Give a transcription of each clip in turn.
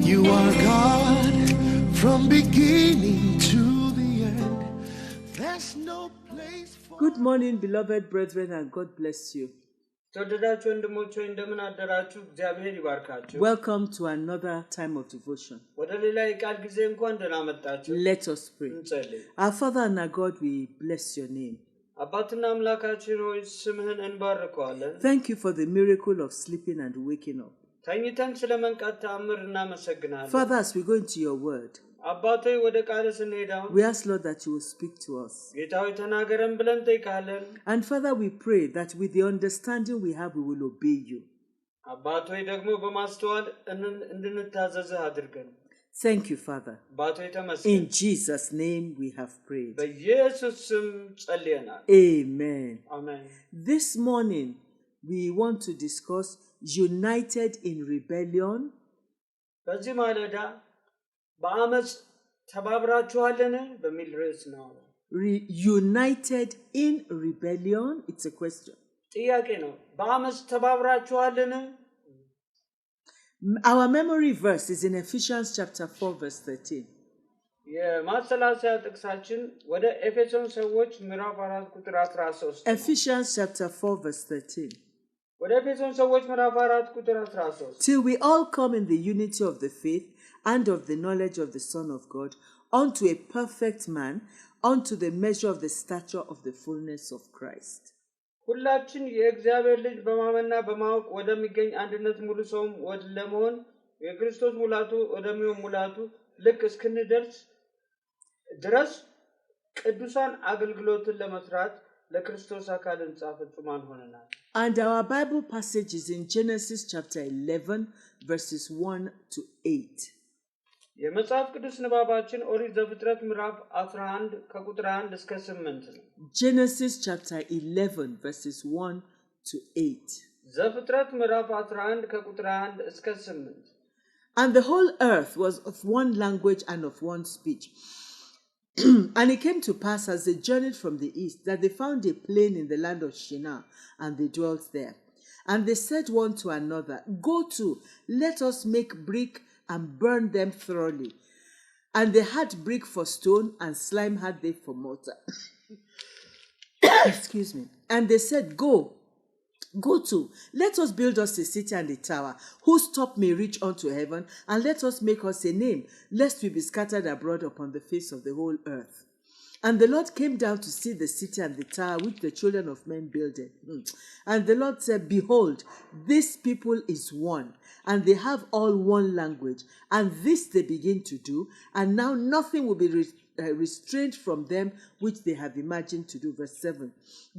You are God from beginning to the end. There's no place for... Good morning, beloved brethren, and God bless you. Welcome to another time of devotion. Let us pray. Our Father and our God, we bless your name. Thank you for the miracle of sleeping and waking up. Father, as we go into your word, we ask, Lord, that you will speak to us. And Father, we pray that with the understanding we have, we will obey you. Thank you, Father. In Jesus' name we have prayed. Amen. This morning, we want to discuss united in rebellion. United in rebellion. It's a question. Our memory verse is in Ephesians chapter 4 verse 13. Ephesians chapter 4 verse 13. Till we all come in the unity of the faith and of the knowledge of the Son of God, unto a perfect man, unto the measure of the stature of the fullness of Christ. ሁላችን የእግዚአብሔር ልጅ በማመንና በማወቅ ወደሚገኝ አንድነት ሙሉ ሰውም ለመሆን የክርስቶስ ሙላቱ ወደሚሆን ሙላቱ ልክ እስክንደርስ ድረስ ቅዱሳን አገልግሎትን ለመስራት ለክርስቶስ አካል ሕንጻ ፍጹማን ሆነናል። And our Bible passage is in Genesis chapter 11 verses 1 to 8. የመጽሐፍ ቅዱስ ንባባችን ኦሪት ዘፍጥረት ምዕራፍ 11 ከቁጥር 1 እስከ 8 ነው። Genesis chapter 11 verses 1 to 8. ዘፍጥረት ምዕራፍ 11 ከቁጥር 1 እስከ 8. And the whole earth was of one language and of one speech. And it came to pass as they journeyed from the east that they found a plain in the land of Shinar, and they dwelt there. And they said one to another, Go to, let us make brick and burn them thoroughly. And they had brick for stone, and slime had they for mortar. Excuse me. And they said, Go to, let us build us a city and a tower, whose top may reach unto heaven, and let us make us a name, lest we be scattered abroad upon the face of the whole earth. And the Lord came down to see the city and the tower which the children of men builded. And the Lord said, Behold, this people is one, and they have all one language, and this they begin to do, and now nothing will be restrained from them which they have imagined to do. Verse 7.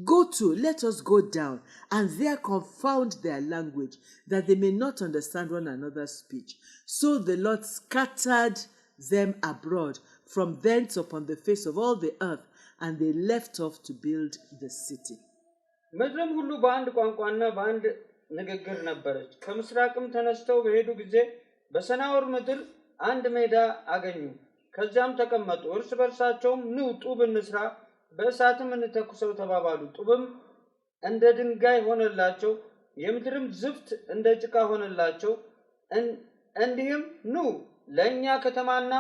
Go to, let us go down, and there confound their language, that they may not understand one another's speech. So the Lord scattered them abroad from thence upon the face of all the earth, and they left off to build the city. ምድርም ሁሉ በአንድ ቋንቋና በአንድ ንግግር ነበረች። ከምስራቅም ተነስተው በሄዱ ጊዜ በሰናዖር ምድር አንድ ሜዳ አገኙ። ከዚያም ተቀመጡ። እርስ በርሳቸውም ኑ ጡብ እንስራ፣ በእሳትም እንተኩሰው ተባባሉ። ጡብም እንደ ድንጋይ ሆነላቸው፣ የምድርም ዝፍት እንደ ጭቃ ሆነላቸው። እንዲህም ኑ ለእኛ ከተማና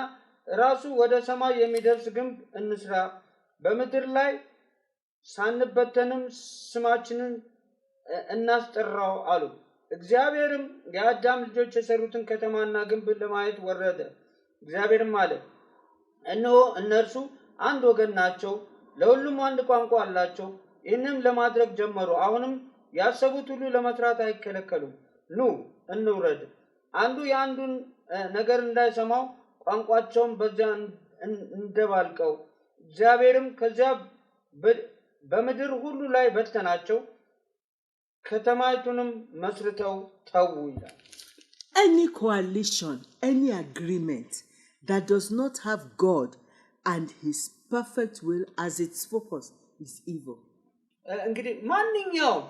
ራሱ ወደ ሰማይ የሚደርስ ግንብ እንስራ፣ በምድር ላይ ሳንበተንም ስማችንን እናስጠራው አሉ። እግዚአብሔርም የአዳም ልጆች የሰሩትን ከተማና ግንብ ለማየት ወረደ። እግዚአብሔርም አለ፣ እነሆ እነርሱ አንድ ወገን ናቸው፣ ለሁሉም አንድ ቋንቋ አላቸው። ይህንም ለማድረግ ጀመሩ። አሁንም ያሰቡት ሁሉ ለመስራት አይከለከሉም። ኑ እንውረድ፣ አንዱ የአንዱን ነገር እንዳይሰማው ቋንቋቸውን በዚያ እንደባልቀው። እግዚአብሔርም ከዚያ በምድር ሁሉ ላይ በተናቸው፣ ከተማይቱንም መስርተው ተዉ ይላል። Any coalition, any agreement that does not have God and His perfect will as its focus is evil. እንግዲህ ማንኛውም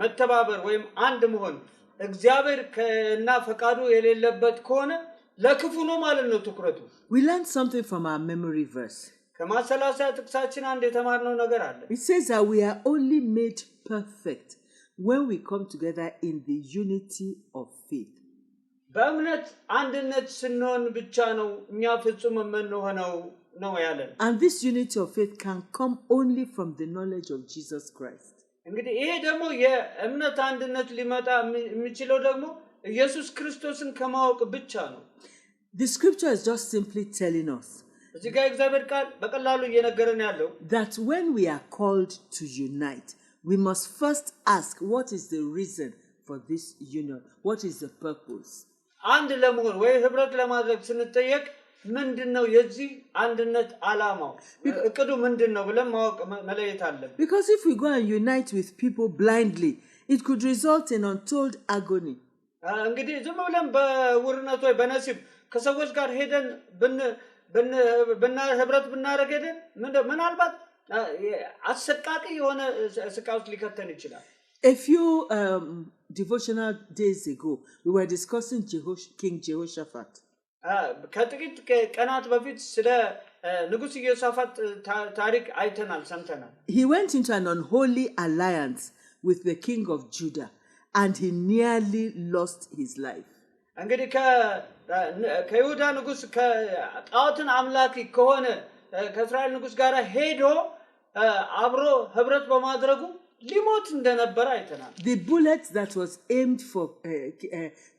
መተባበር ወይም አንድ መሆን እግዚአብሔር ከና ፈቃዱ የሌለበት ከሆነ ለክፉ ነው ማለት ነው ትኩረቱ። We learned something from our memory verse. ከማሰላሰያ ጥቅሳችን አንድ የተማርነው ነገር አለ። It says that we are only made perfect when we come together in the unity of faith. በእምነት አንድነት ስንሆን ብቻ ነው እኛ ፍጹም የምንሆነው ነው ያለን። And this unity of faith can come only from the knowledge of Jesus Christ. እንግዲህ ይሄ ደግሞ የእምነት አንድነት ሊመጣ የሚችለው ደግሞ ኢየሱስ ክርስቶስን ከማወቅ ብቻ ነው። The scripture is just simply telling us እዚህ ጋር እግዚአብሔር ቃል በቀላሉ እየነገረን ያለው that when we are called to unite, we must first ask, what is the reason for this union? What is the purpose? አንድ ለመሆን ወይ ህብረት ለማድረግ ስንጠየቅ ምንድነው የዚህ አንድነት ዓላማው? እቅዱ ምንድነው ብለን ማወቅ መለየት አለብን። Because if we go and unite with people blindly, it could result in untold agony. እንግዲህ ዝም ብለን በውርነት ወይ በነሲብ ከሰዎች ጋር ሄደን ህብረት ብናደርግ ሄደን ምናልባት አሰቃቂ የሆነ ስቃይ ውስጥ ሊከተን ይችላል። A few devotional days ago, we were discussing King Jehoshaphat. ከጥቂት ቀናት በፊት ስለ ንጉስ ኢዮሳፋጥ ታሪክ አይተናል ሰምተናል። He went into an unholy alliance with the king of Judah and he nearly lost his life. እንግዲህ ከይሁዳ ንጉስ ከጣዖትን አምላኪ ከሆነ ከእስራኤል ንጉስ ጋር ሄዶ አብሮ ህብረት በማድረጉ ሊሞት እንደነበረ አይተናል። The bullet that was aimed for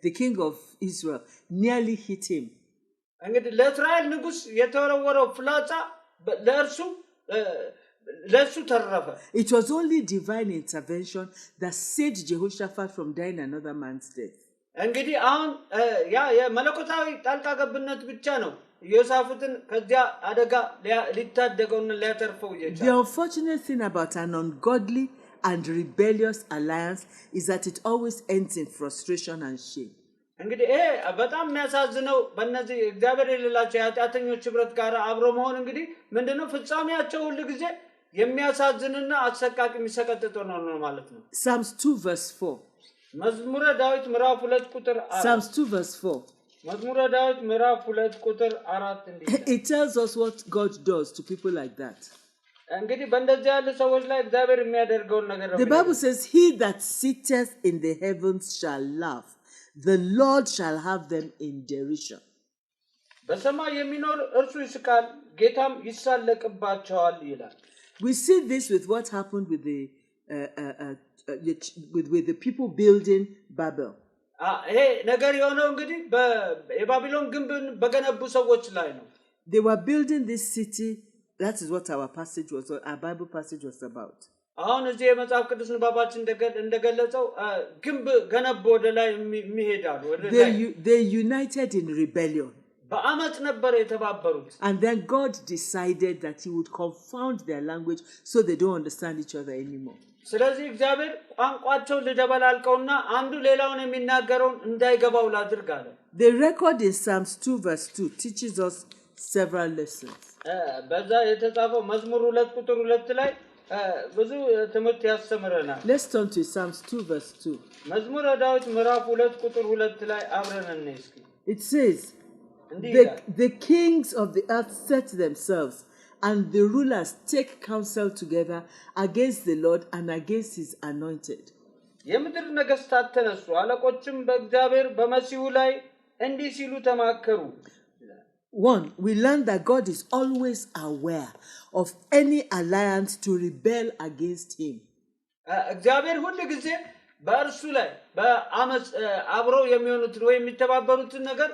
the king of Israel nearly hit him. እንግዲህ ለእስራኤል ንጉስ የተወረወረው ፍላጻ ለሱ ተረፈ። It was only divine intervention that saved Jehoshaphat from dying another man's death. እንግዲህ አሁን ያ የመለኮታዊ ጣልቃ ገብነት ብቻ ነው ኢዮሳፍጥን ከዚያ አደጋ ሊታደገውና ሊያተርፈው ይችላል። The unfortunate thing about an ungodly and rebellious alliance is that it always ends in frustration and shame. እንግዲህ በጣም የሚያሳዝነው በእነዚህ እግዚአብሔር የሌላቸው የኃጢአተኞች ህብረት ጋር አብሮ መሆን እንግዲህ ምንድነው ፍጻሜያቸው ሁሉ ጊዜ የሚያሳዝንና አሰቃቂ የሚሰቀጥጥ ነው ማለት ነው። Psalms 2 verse 4. መዝሙረ ዳዊት ምዕራፍ 2 ቁጥር 4. Psalms 2 verse 4. መዝሙረ ዳዊት ምዕራፍ 2 ቁጥር 4 እንዲህ It tells us what God does to people like that. እንግዲህ በእንደዚህ ያሉ ሰዎች ላይ እግዚአብሔር የሚያደርገው ነገር ነው። The Bible says, "He that sitteth in the heavens shall laugh; the Lord shall have them in derision." በሰማይ የሚኖር እርሱ ይስቃል ጌታም ይሳለቅባቸዋል ይላል። We see this with what happened with the people building Babel. ይሄ ነገር የሆነው እንግዲህ የባቢሎን ግንብን በገነቡ ሰዎች ላይ ነው። They were building this city. That is what our Bible passage was about. አሁን እዚህ የመጽሐፍ ቅዱስ ንባባችን እንደገለጸው ግንብ ገነቡ ወደ ላይ የሚሄዳሉ ወደ ላይ They united in rebellion. በአመጽ ነበር የተባበሩት። And then God decided that he would confound their language so they don't understand each other anymore. ስለዚህ እግዚአብሔር ቋንቋቸውን ልደበላልቀውና አንዱ ሌላውን የሚናገረውን እንዳይገባው ላድርግ አለ። The record in Psalms 2 verse 2 teaches us several lessons. በዛ የተጻፈው መዝሙር 2 ቁጥር 2 ላይ ብዙ ትምህርት ያስተምረናል። Let's turn to Psalms 2 verse 2. መዝሙረ ዳዊት ምዕራፍ 2 ቁጥር 2 ላይ አብረን እንስኪ። It says, the kings of the earth set themselves and the rulers take counsel together against the Lord and against his anointed. የምድር ነገስታት ተነሱ አለቆችም በእግዚአብሔር በመሲሁ ላይ እንዲህ ሲሉ ተማከሩ። 1. We learn that God is always aware of any alliance to rebel against him. እግዚአብሔር ሁሉ ጊዜ በእርሱ ላይ በአመጽ አብረው የሚሆኑትን ወይ የሚተባበሩትን ነገር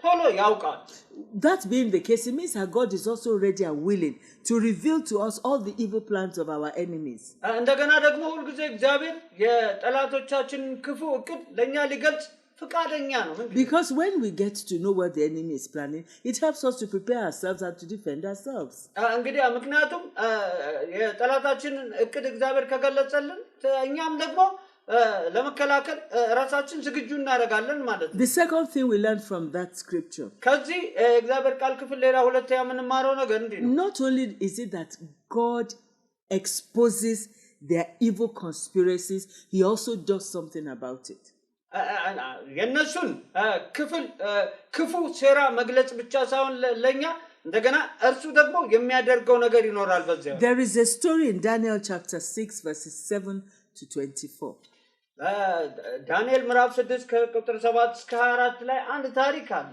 ቶሎ ያውቃል። That being the case, it means that God is also ready and willing to reveal to us all the evil plans of our enemies. እንደገና ደግሞ ሁሉ ጊዜ እግዚአብሔር የጠላቶቻችንን ክፉ እቅድ ለኛ ሊገልጽ ፍቃደኛ ነው። Because when we get to know what the enemy is planning, it helps us to prepare ourselves and to defend ourselves. እንግዲህ ምክንያቱም የጠላታችንን እቅድ እግዚአብሔር ከገለጸልን እኛም ደግሞ ለመከላከል ራሳችን ዝግጁ እናደርጋለን ማለት ነው። The second thing we learn from that scripture, ከዚህ እግዚአብሔር ቃል ክፍል ሌላ ሁለተኛ የምንማረው ነገር እንዲህ ነው። not only is it that God exposes their evil conspiracies, he also does something about it. የነሱን ክፉ ሴራ መግለጽ ብቻ ሳይሆን ለኛ እንደገና እርሱ ደግሞ የሚያደርገው ነገር ይኖራል በዚያ። There is a story in Daniel chapter 6 verses 7 to 24. ዳንኤል ምዕራፍ 6 ከቁጥር 7 እስከ 24 ላይ አንድ ታሪክ አለ።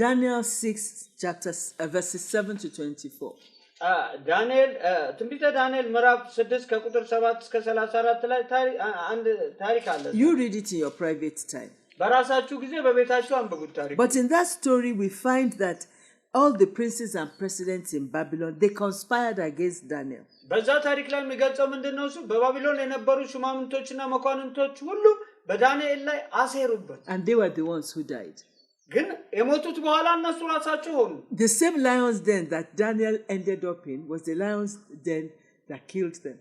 Daniel 6 verses 7 to 24. ዳንኤል ትንቢተ ዳንኤል ምዕራፍ 6 ከቁጥር 7 እስከ 34 ላይ አንድ ታሪክ አለ። You read it in your private time. በራሳችሁ ጊዜ በቤታችሁ አንብቡት ታሪክ። But in that story we find that all the princes and presidents in Babylon, they conspired against Daniel. በዛ ታሪክ ላይ የሚገልጸው ምንድነው? እሱ በባቢሎን የነበሩ ሹማምንቶችና መኳንንቶች ሁሉ በዳንኤል ላይ አሴሩበት። And they were the ones who died. ግን የሞቱት በኋላ እነሱ ራሳቸው ሆኑ። The same lions den that Daniel ended up in was the lions den that killed them.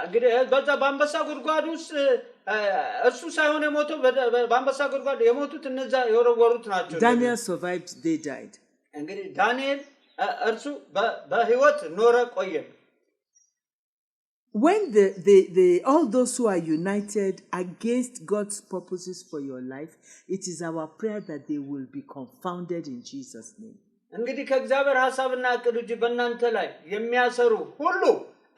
እንግዲህ በዛ በአንበሳ ጉድጓድ ውስጥ እሱ ሳይሆን የሞተው በአንበሳ ጉድጓድ የሞቱት እነዛ የወረወሩት ናቸው። Daniel survived, they died. እንግዲህ ዳንኤል እርሱ በህይወት ኖረ ቆየ። When all those who are united against God's purposes for your life, it is our prayer that they will be confounded in Jesus' name. እንግዲህ ከእግዚአብሔር ሐሳብና ዕቅድ ውጪ በእናንተ ላይ የሚያሰሩ ሁሉ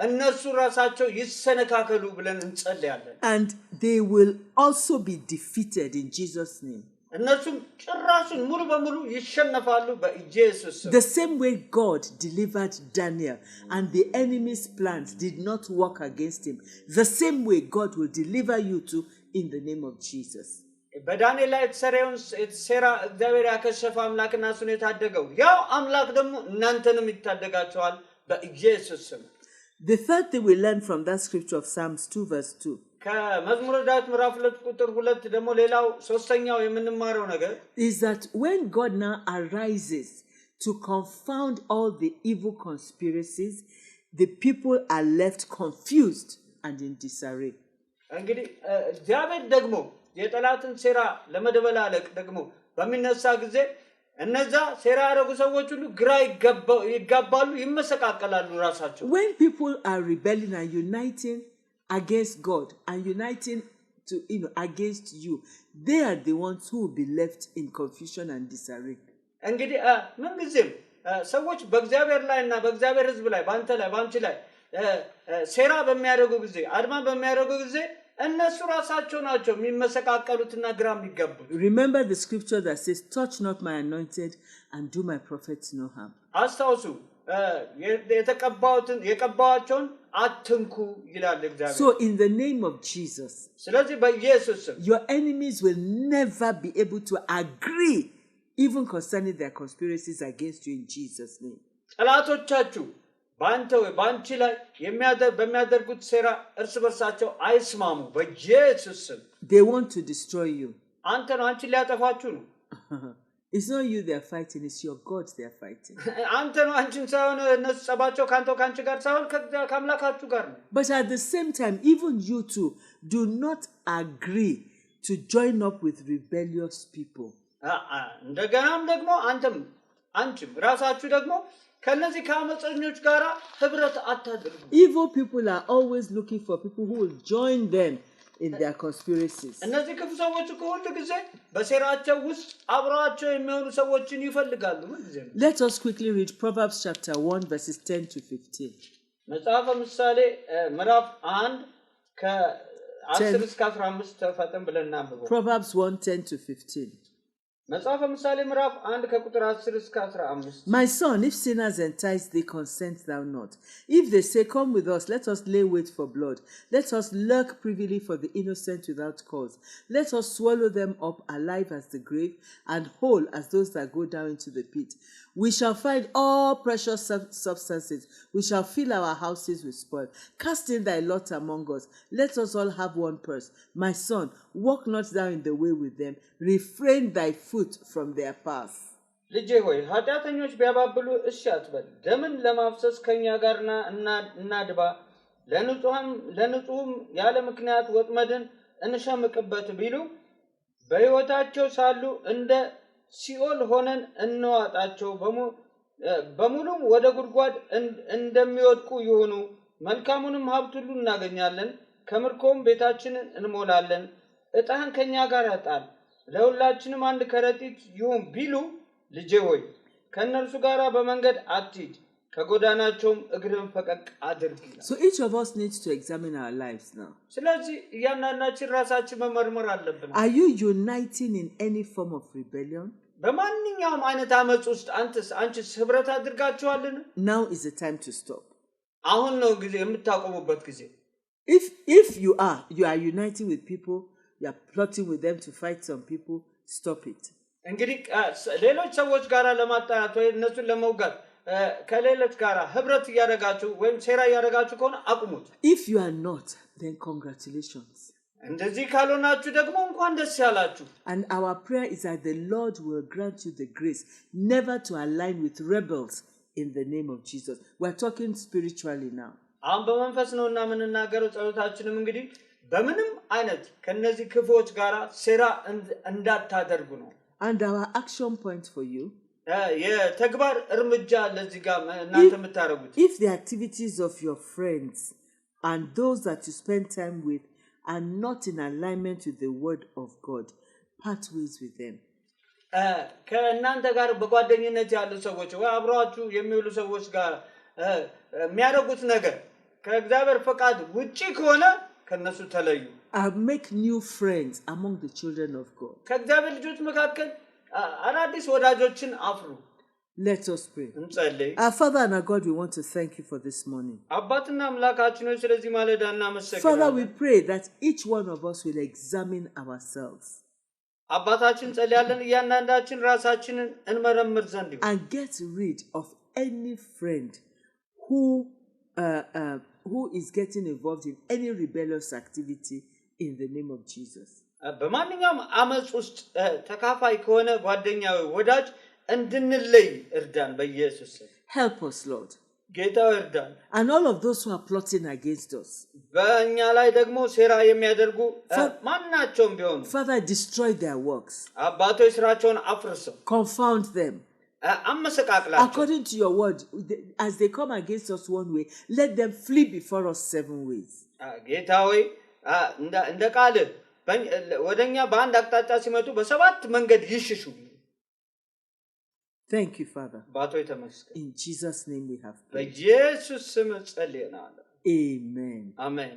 እነሱ ራሳቸው ይሰነካከሉ ብለን እንጸልያለን። And they will also be defeated in Jesus' name. እነሱም ጭራሹን ሙሉ በሙሉ ይሸነፋሉ በኢየሱስ ስም። The same way God delivered Daniel and the enemy's plans did not work against him, the same way God will deliver you too in the name of Jesus. በዳንኤል ላይ የተሰራ እግዚአብሔር ያከሸፈ አምላክና እሱን የታደገው ያው አምላክ ደግሞ እናንተንም ይታደጋቸዋል በኢየሱስ ስም። The third thing we learn from that scripture of Psalms 2 verse 2. ከመዝሙረ ዳዊት ምዕራፍ 2 ቁጥር 2 ደግሞ ሌላው ሶስተኛው የምንማረው ነገር is that when God now arises to confound all the evil conspiracies, the people are left confused and in disarray. እንግዲህ እግዚአብሔር ደግሞ የጠላትን ሴራ ለመደበላለቅ ደግሞ በሚነሳ ጊዜ እነዛ ሴራ ያደረጉ ሰዎች ሁሉ ግራ ይጋባሉ፣ ይመሰቃቀላሉ ራሳቸው። When people are rebelling and uniting against God and uniting to against you, they are the ones who will be left in confusion and disarray. እንግዲህ ምን ጊዜም ሰዎች በእግዚአብሔር ላይና በእግዚአብሔር ሕዝብ ላይ ባንተ ላይ ባንቺ ላይ ሴራ በሚያደርጉ ጊዜ አድማ በሚያደርጉ ጊዜ እነሱ ራሳቸው ናቸው የሚመሰቃቀሉትና ግራ የሚጋቡት። Remember the scripture that says, touch not my anointed and do my prophets no harm. አስታውሱ የቀባዋቸውን አትንኩ ይላል እግዚአብሔር። So in the name of Jesus, ስለዚህ በኢየሱስ ስም your enemies will never be able to agree even concerning their conspiracies against you in Jesus' name. ጠላቶቻችሁ ባንተ ወይ ባንቺ ላይ በሚያደርጉት ሴራ እርስ በርሳቸው አይስማሙ በኢየሱስ ስም። They want to destroy you. አንተ ነው አንቺን ሊያጠፋችሁ ነው። It's not you they are fighting, it's your God they are fighting. አንተ ነው አንቺን ሳይሆን እነሱ ጸባቸው ካንቺ ጋር ሳይሆን ከአምላካችሁ ጋር ነው። But at the same time, even you too do not agree to join up with rebellious people. እንደገናም ደግሞ አንቺም ራሳችሁ ደግሞ ከነዚህ ከአመፀኞች ጋር ህብረት አታድርጉ። Evil people are always looking for people who will join them in their conspiracies. እነዚህ ክፉ ሰዎች ሁሉ ጊዜ በሴራቸው ውስጥ አብረዋቸው የሚሆኑ ሰዎችን ይፈልጋሉ። Let us quickly read Proverbs chapter 1 verses 10 to 15. መጽሐፈ ምሳሌ ምዕራፍ 1 ከ10 እስከ 15 ተፈጠን ብለን እናንብበው። Proverbs 1:10 to 15. መጽሐፈ ምሳሌ ምዕራፍ 1 ከቁጥር 10 እስከ 15. My son, if sinners entice thee, consent thou not. If they say, come with us, let us lay wait for blood. Let us lurk privily for the innocent without cause. Let us swallow them up alive as the grave, and whole as those that go down into the pit. We shall find all precious substances. We shall fill our houses with spoil. Cast in thy lot among us. Let us all have one purse. My son, walk not thou in the way with them. Refrain thy foot from their path. ልጄ ሆይ ኃጢአተኞች ቢያባብሉ እሺ አትበል። ደምን ለማፍሰስ ከኛ ጋር እናድባ። ለንጹህም ያለ ምክንያት ወጥመድን እንሸምቅበት ቢሉ በሕይወታቸው ሳሉ እንደ ሲኦል ሆነን እንዋጣቸው። በሙሉም ወደ ጉድጓድ እንደሚወድቁ ይሆኑ። መልካሙንም ሀብት ሁሉ እናገኛለን፣ ከምርኮም ቤታችንን እንሞላለን። ዕጣህን ከኛ ጋር ጣል፣ ለሁላችንም አንድ ከረጢት ይሁን ቢሉ ልጄ ሆይ ከእነርሱ ጋር በመንገድ አትሂድ። ከጎዳናቸውም እግርን ፈቀቅ አድርግ ይላል። So each of us needs to examine our lives now. ስለዚህ እያንዳንዳችን ራሳችን መመርመር አለብን። Are you uniting in any form of rebellion? በማንኛውም አይነት አመጽ ውስጥ አንቺስ ህብረት አድርጋችኋልን? Now is the time to stop. አሁን ነው ጊዜ የምታቆሙበት ጊዜ። If you are uniting with people, you are plotting with them to fight some people, stop it. እንግዲህ ሌሎች ሰዎች ጋር ለማጣላት ወይ እነሱን ለመውጋት ከሌሎች ጋር ህብረት ያደርጋችሁ ወይም ሴራ ያደርጋችሁ ከሆነ አቁሙት። If you are not, then congratulations. እንደዚህ ካልሆናችሁ ደግሞ እንኳን ደስ ያላችሁ። And our prayer is that the Lord will grant you the grace never to align with rebels in the name of Jesus. We're talking spiritually now. አሁን በመንፈስ ነውና የምንናገረው። ጸሎታችንም እንግዲህ በምንም አይነት ከነዚህ ክፉዎች ጋር ሴራ እንዳታደርጉ ነው። And our action point for you, የተግባር እርምጃ ለዚህ ጋር እናንተ የምታረጉት if the activities of your friends and those that you spend time with are not in alignment with the word of God, part ways with them. ከእናንተ ጋር በጓደኝነት ያሉ ሰዎች ወይ አብራችሁ የሚውሉ ሰዎች ጋር የሚያደርጉት ነገር ከእግዚአብሔር ፈቃድ ውጪ ከሆነ ከነሱ ተለዩ። Make new friends among the children of God. ከእግዚአብሔር ልጆች መካከል አዳዲስ ወዳጆችን አፍሩ። Let us pray. እንጸልይ። Our Father and our God, we want to thank you for this morning. አባትና አምላካችን ሆይ ስለዚህ ማለዳ እናመሰግናለን። Father, we pray that each one of us will examine ourselves. አባታችን ጸልያለን እያንዳንዳችን ራሳችንን እንመረምር ዘንድ and get rid of any friend who is getting involved in any rebellious activity in the name of Jesus. በማንኛውም አመጽ ውስጥ ተካፋይ ከሆነ ጓደኛ ወዳጅ እንድንለይ እርዳን በኢየሱስ ስም። Help us, Lord. ጌታ እርዳን። And all of those who are plotting against us, በእኛ ላይ ደግሞ ሴራ የሚያደርጉ ማናቸውም ቢሆኑ Father, destroy their works. አባቶች ስራቸውን አፍርሰው Confound them. አመሰቃቅላቸው። According to your word, as they come against us one way, let them flee before us 7 ways. ጌታ ሆይ እንደ ቃል ወደኛ በአንድ አቅጣጫ ሲመጡ በሰባት መንገድ ይሽሹ። Thank you, Father. ባቶይ ተመስገን። In Jesus' name we have prayed. በኢየሱስ ስም ጸልየናል። Amen. አሜን።